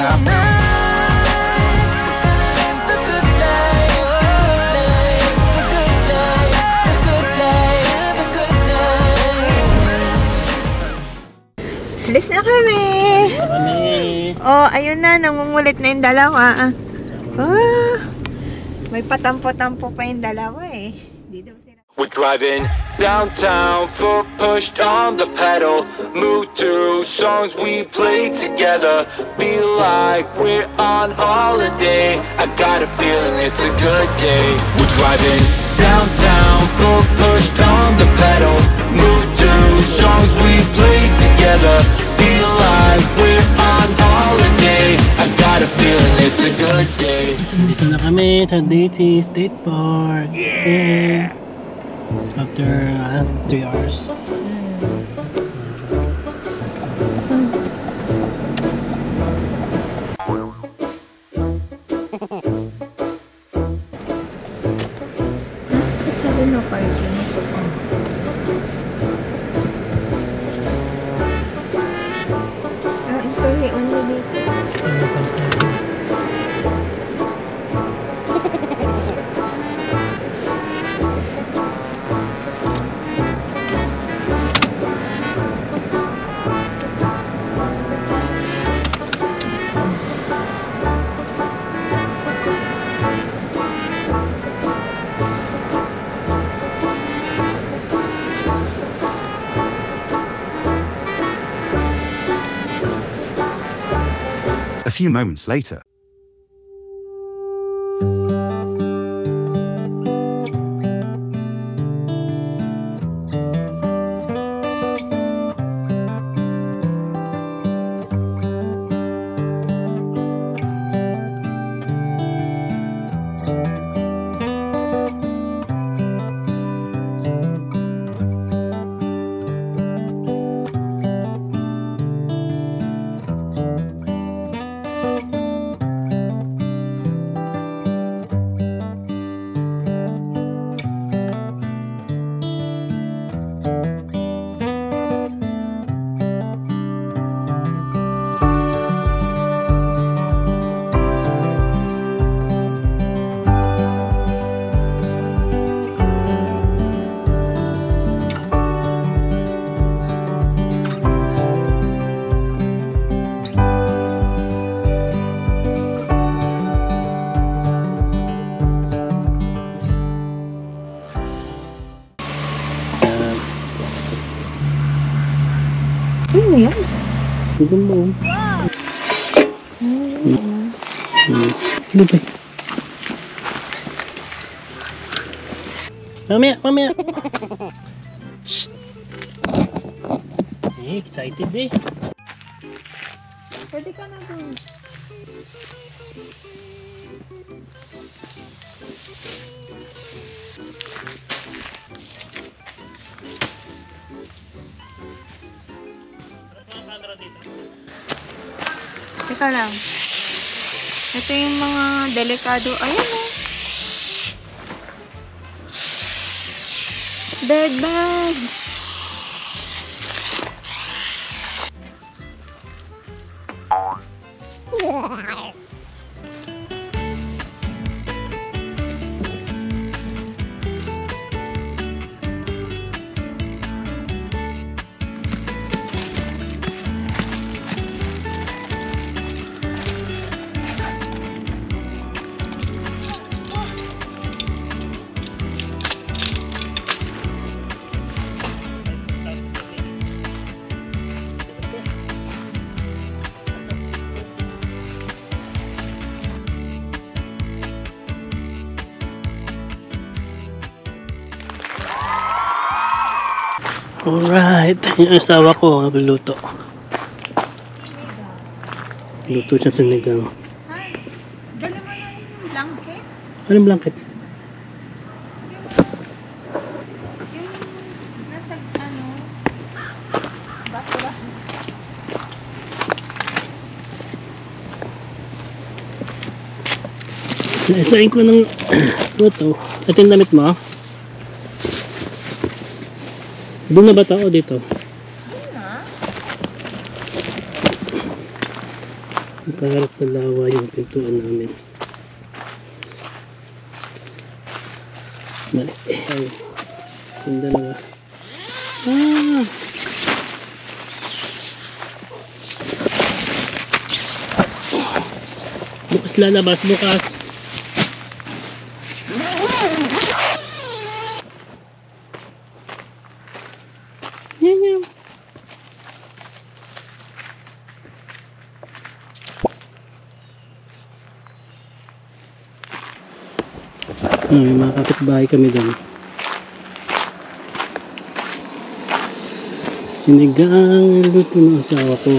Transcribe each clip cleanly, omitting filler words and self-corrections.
Alis na kami. Oh, ayun na, nangungulit na yung dalawa. Oh, may patampo-tampo pa yung dalawa eh. We're driving downtown, foot pushed on the pedal. Move to songs we play together. Feel like we're on holiday. I got a feeling it's a good day. We're driving downtown, foot pushed on the pedal. Move to songs we play together. Feel like we're on holiday. I got a feeling it's a good day. Dito na kami sa Deity State Park. Yeah! After 3 hours. Sabi na parking. Sorry, only dito. A few moments later. Ano na yan? Tignan mo. Ano ba? Mamaya, mamaya. Shhh. Excited eh. Pwede ka na dun. Teka lang. Ito yung mga delikado. Ayan o. Bed bag. Alright, yung asawa ko nagluluto. Luto siya sa sinigang. Hi. Dala mo na yung blanket. Anong blanket? Yung nasa ano. Bato ba? Naisain ko ng luto. Ito yung damit mo. Doon na ba ito o dito? Doon na. Nakaharap sa lawa yung pintuan namin. Mali. Ay, yung dalawa. Ah! Bukas lalabas, bukas. Yan yan. May mga kapitbahay kami doon. Sinigang luto ng asawa ko.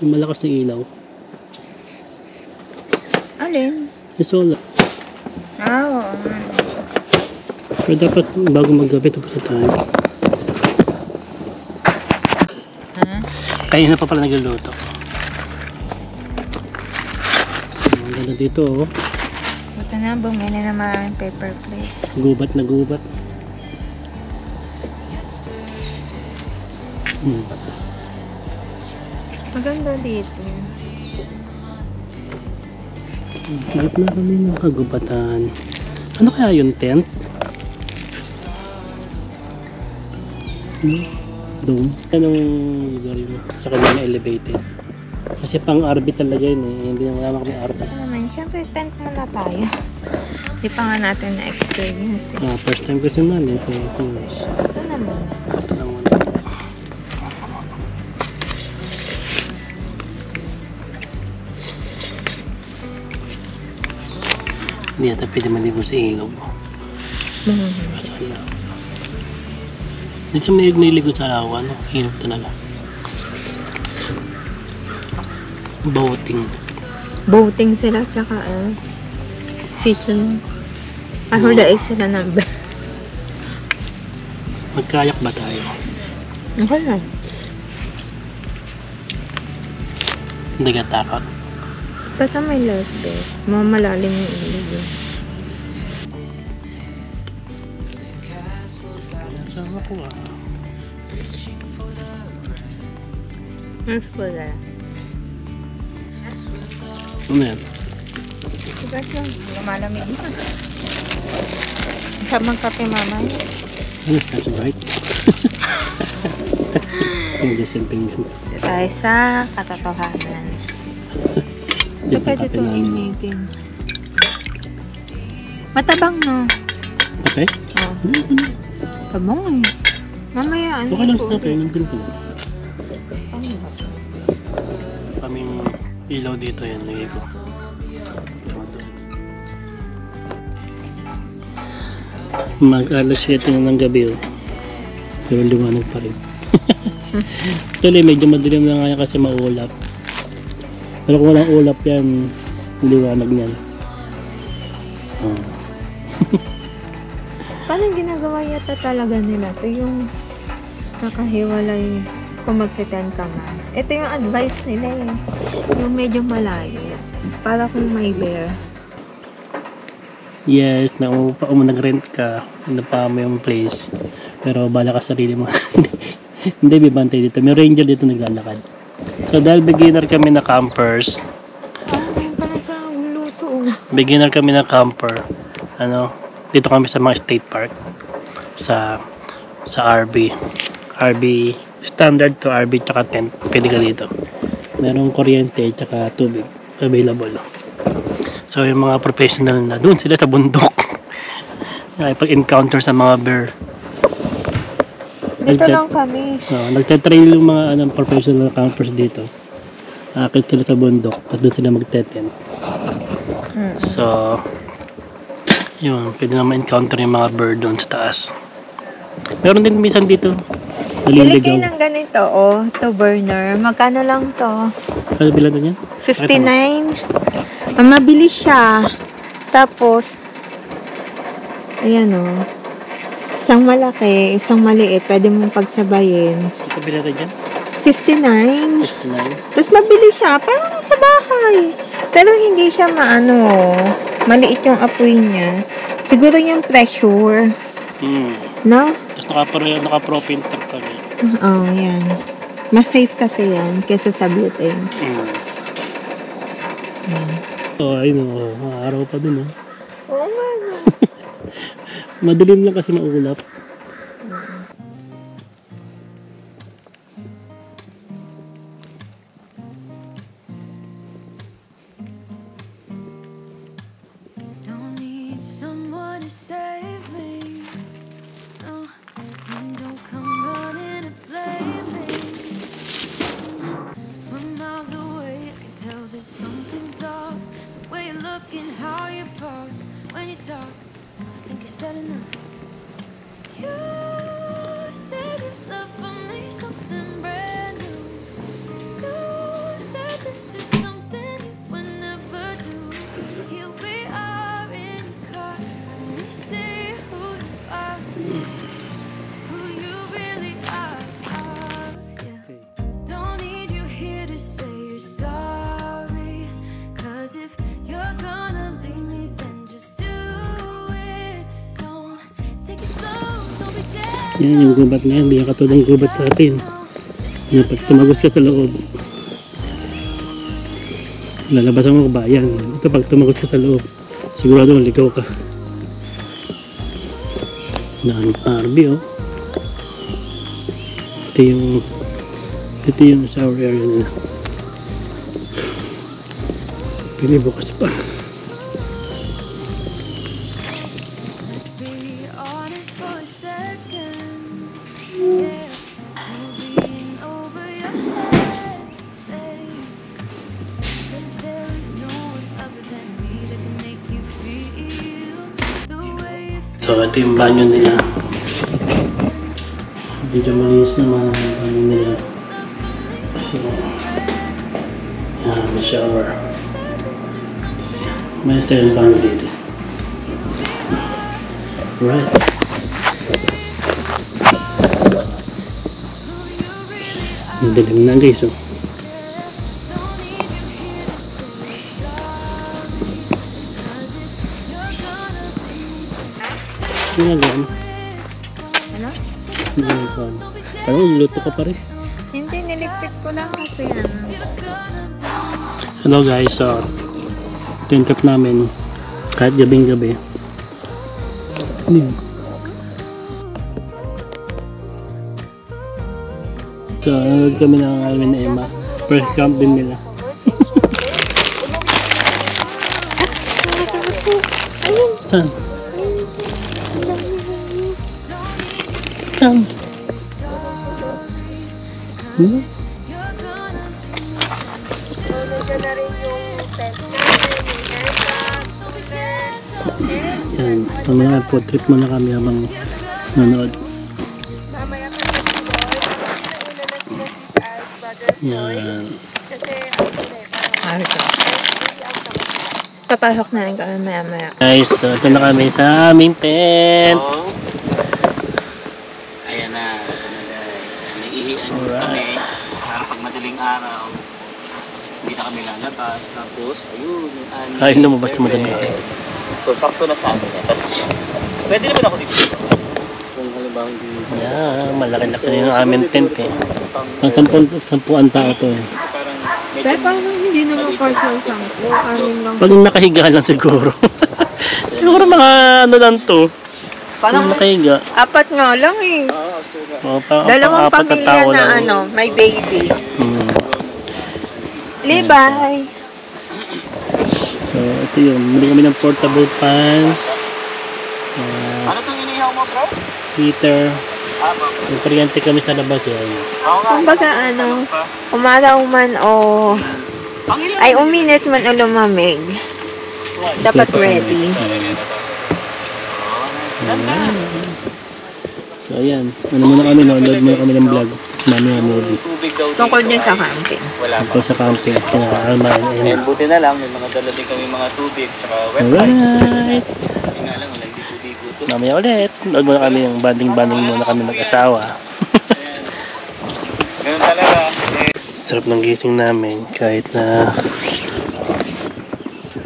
Yung malakas na ilaw. Alin? Yung solar. Oo. Pero dapat bago maggabi tapos na tayo. Kaya na pa pala nagluluto. So, ang ganda dito oh. Buto na, bumili na maraming paper plate. Gubat na gubat. Maganda dito. Sarap na kami ng kagubatan. Ano kaya yung tent? Dome? Anong lugar yun? Sa kanya na elevated. Kasi pang RV talaga yun eh. Hindi na wala kami RV. Ano naman, syempre tent muna tayo. Hindi pa nga natin na-experience eh. First time kasi man eh. So, Ito naman. ito na muna. Hindi ata pwede maligo sa ilog. Masaya. Dito may ligo sa lawa, no? Hinap talaga. Boating. Boating sila, tsaka fishing. Daig sila number. Magkayak ba tayo? Okay lang. Hindi ka takot. Basta may life vest. Mamalalim yung ilog yun. Sama ko ah. Mas pula. Ano yan? Diba yun? Lumalamig na. Sa magkape mama yun. Ano Scotch Brite? Yung disinfing yun. Tayo sa katotohanan. Ito pwede ito initin. Matabang no? Okay? Oo. Tabang eh. Mamaya ano? Okay lang sa akin. Nandun ko. Ano ba? Kaming ilaw dito yan. Lagay ko. Mag-alas 7 na ng gabi oh. Pero liwanag pa rin. Actually medyo madilim na nga yan kasi maulap. Pero kung walang ulap yan, liwanag niyan. Oh. Paano ginagawa yata talaga nila? Ito yung nakahiwalay kung magte-tent ka man. Ito yung advice nila eh. Yung medyo malayo. Para kung may bear. Yes, na nag-rent ka, napa mo yung place. Pero bala ka sarili mo. Hindi, bibantay dito. May ranger dito naglalakad. So dahil beginner kami na campers. Ayun pala sa luto. Beginner kami na camper. Dito kami sa mga state park. Sa RV. RV standard to RV tsaka tent. Pwede ka dito. Merong kuryente tsaka tubig available. So yung mga professional na doon sila sa bundok. Pag-encounter sa mga bear. Dito lang kami. Nagtatrail yung mga professional campers dito. Akit sila sa bundok. Tapos doon sila magte-tent. So yun, pwede naman encounter yung mga bird doon sa taas. Meron din minsan dito. Bili kayo ng ganito, to burner. Magkano lang to? Kaya bilan na yan? 59. Mabilis siya. Tapos, ayan isang malaki, isang maliit. Pwede mong pagsabayin. Ito bilan na yan? 59. 59. Tapos mabilis siya. Parang sa bahay. Pero hindi siya maliit yung apoy niya. Siguro yung pressure. No? Tapos naka-propane tank kami. Oo, yan. Mas safe kasi yan kesa sa butane. Ayun araw pa dun Oo nga. Madilim lang kasi maulap. Don't need someone to save me. No, and don't come running to blame me. From miles away, I can tell that something's off. The way you look and how you pause when you talk. I think you said enough. You said you love for me something brand new. You said this is something you would never do. Here we are in the car. Let me see who you are, who you really are. Yeah. Don't need you here to say you're sorry. 'Cause if you're gonna leave me, then just do it. Don't take it slow, don't be gentle. Yan yung gubat ngayon. Hindi katulad ng gubat sa atin. Na pag tumagos ka sa loob, lalabasan mo ba? Yan. Ito pag tumagos ka sa loob, sigurado maligaw ka. Daan RB Ito yung shower area nila. Pili bukas pa. Let's be honest for a second. Yeah, you're being over your head, babe. 'Cause there is no one other than me that can make you feel the way you feel. So ito yung banyo nila. Medyo malinis naman ang banyo nila. So, yan, may shower. May tayo yung banyo dito. Right. Ang dilim na guys, oh. Ginagawa mo? Ano? Ginagawa mo? Parang luluto ka pa rin. Hindi, niligpit ko lang kasi yan. Hello guys, so ito yung trip namin kahit gabing gabi. Ano yun? So nanood kami ng Alvin na Emma. First camp din nila. Saan? Saan? Hmm? Yan, so mga food trip muna kami habang nanood. Yan. Papasok na rin kami maya-maya. Guys, so ito na kami sa aming tent. So, ayan na guys. Naiihian kami para pag madaling araw, hindi na kami lalabas. Tapos, ayun, yung ani. Ay, lumabas sa madaling araw. So, sakto na sa amin. Tapos, pwede naman ako dito. Kung halimbawa hindi. Yeah, malaki-laki na yung aming tent eh. Pang Kasi 10 tao to eh. parang Pero parang hindi naman partial sampo. Anim lang. Pag nakahiga lang siguro. Siguro mga ano lang to. Parang Nakahiga. apat nga lang eh. O, Dalawang apat na pamilya tao na lang. ano, may baby. Hmm. Libay! So, ito yun. Muli kami ng portable pan. ano itong inihaw mo, bro? Heater. Ba? May kuryente kami sa labas yan. Oo nga. Kumbaga ano, umaraw man o ay uminit man o lumamig. Dapat ready. So, ayan. Ano muna kami, no-load muna kami ng vlog. Mami ang movie. Tubig daw dito. Tungkol din sa camping. Wala pa. Tungkol sa camping. Pinaka-alman. Ayan, buti na lang. May mga dala din kami mga tubig. Tsaka wet wipes. Alright. Hindi nga lang, walang dito. Mamaya ulit. Load muna kami yung banding-banding muna kami mag-asawa. Ganun talaga. Sarap ng gising namin. Kahit na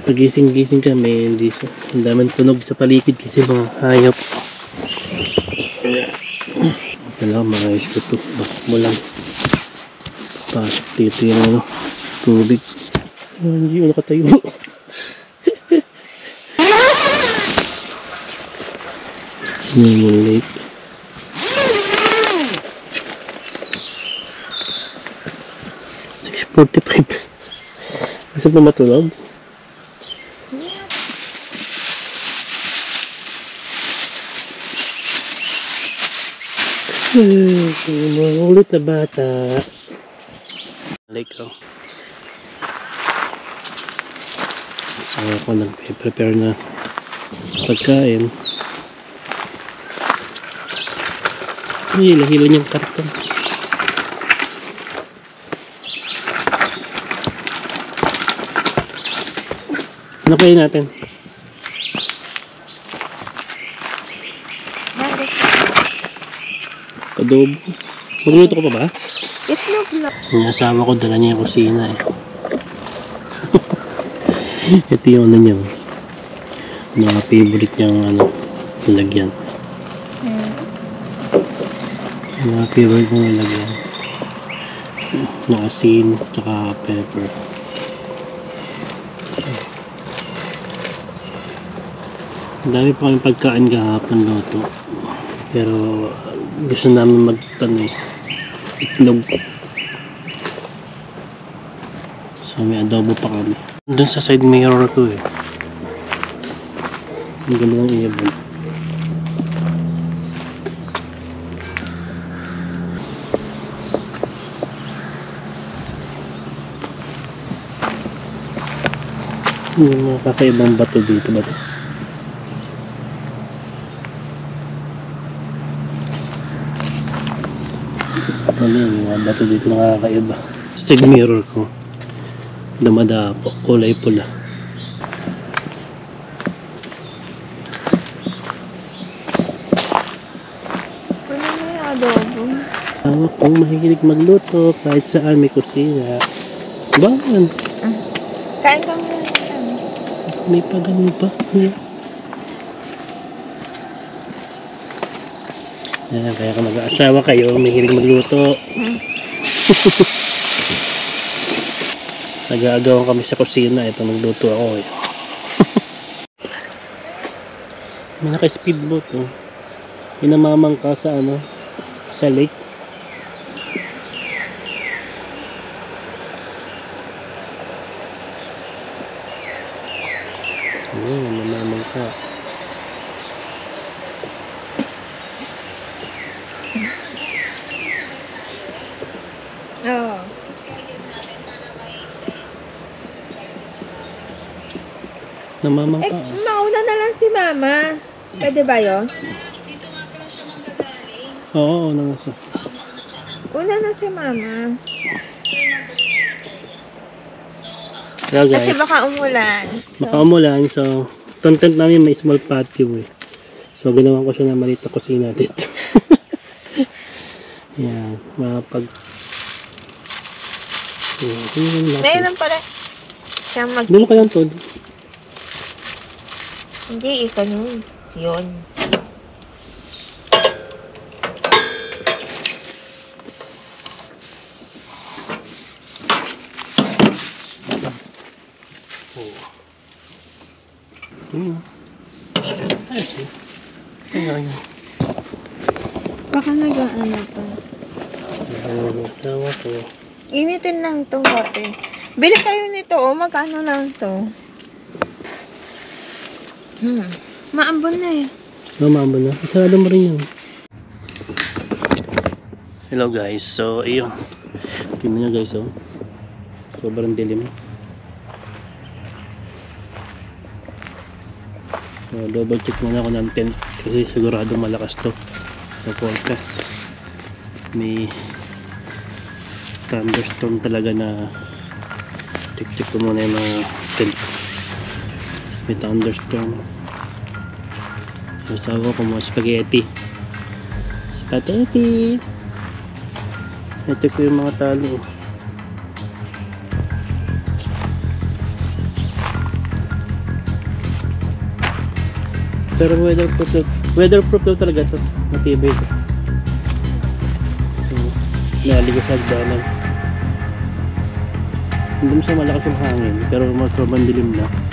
pagising-gising kami, hindi siya. Ang daming tunog sa paligid kasi mga hayop. Kaya Wala, mga ayos ko to. Bakit mo lang pasok dito yung ano, tubig. Hindi ko nakatayo. Yung lake. $6:45. Kasi pa matulog? Mga ulit na bata. Lake ko. So ako nag-prepare na pagkain. Hila-hila niyang karton. Ano kayo natin? Adobo. Magluto ko pa ba? Itlog lang. Yung asawa ko, dala niya yung kusina eh. Ito yung ano niya. Mga favorite niyang ano, lagyan. Mga favorite niyang lagyan. Na asin, tsaka pepper. Ang dami pa kami pagkain kahapon luto. Pero gusto namin itlog. So may adobo pa kami. Doon sa side mirror ko eh. Ang ganda ng iyabon. Yung mga kakaibang bato dito ba ito? Ano yung mga bato dito nakakaiba. Sa side mirror ko, dumadapo, kulay pula. Wala na yung adobo. Tawag kong mahilig magluto kahit saan may kusina. Bahan. Kain ka muna. May pa ganun pa. Yan, kaya kung mag-aasawa kayo, may hiling magluto. Nag-aagawan kami sa kusina. Ito, magluto ako eh. May naka-speedboat oh. Pinamamang ka sa ano, sa lake. Ayan, namamang ka. Oo. Namamang Eh, ka. mauna na lang si Mama. Pwede ba yun? Oo, na nga siya. Una na si Mama. Kaya guys, Kasi baka umulan. baka umulan, so content namin may small patio eh. So ginawa ko siya na maliit na kusina dito. Yan, mapag... Meron pala siyang mag... Doon ko yan to. Hindi, ikaw nun. Yun. Ayun. Baka nag-ano pa. Asawa ko. Initin lang itong kape. Bili kayo nito, oh. Magkano lang to? Maambon na eh. Mamamba na. Isarado mo rin yun. Hello guys. So, ayun. Tingnan nyo guys, oh. Sobrang dilim. So, double check muna ako ng tent. Kasi siguradong malakas to. Sa forecast. May thunderstorm talaga na check ko muna yung mga tent. May thunderstorm. Masawa ko mga spaghetti. Ito ko yung mga talo. Pero weatherproof daw talaga to. Matibay ito. naligo sa hagdanan. Hindi mo siya malakas yung hangin, pero mas sobrang dilim na.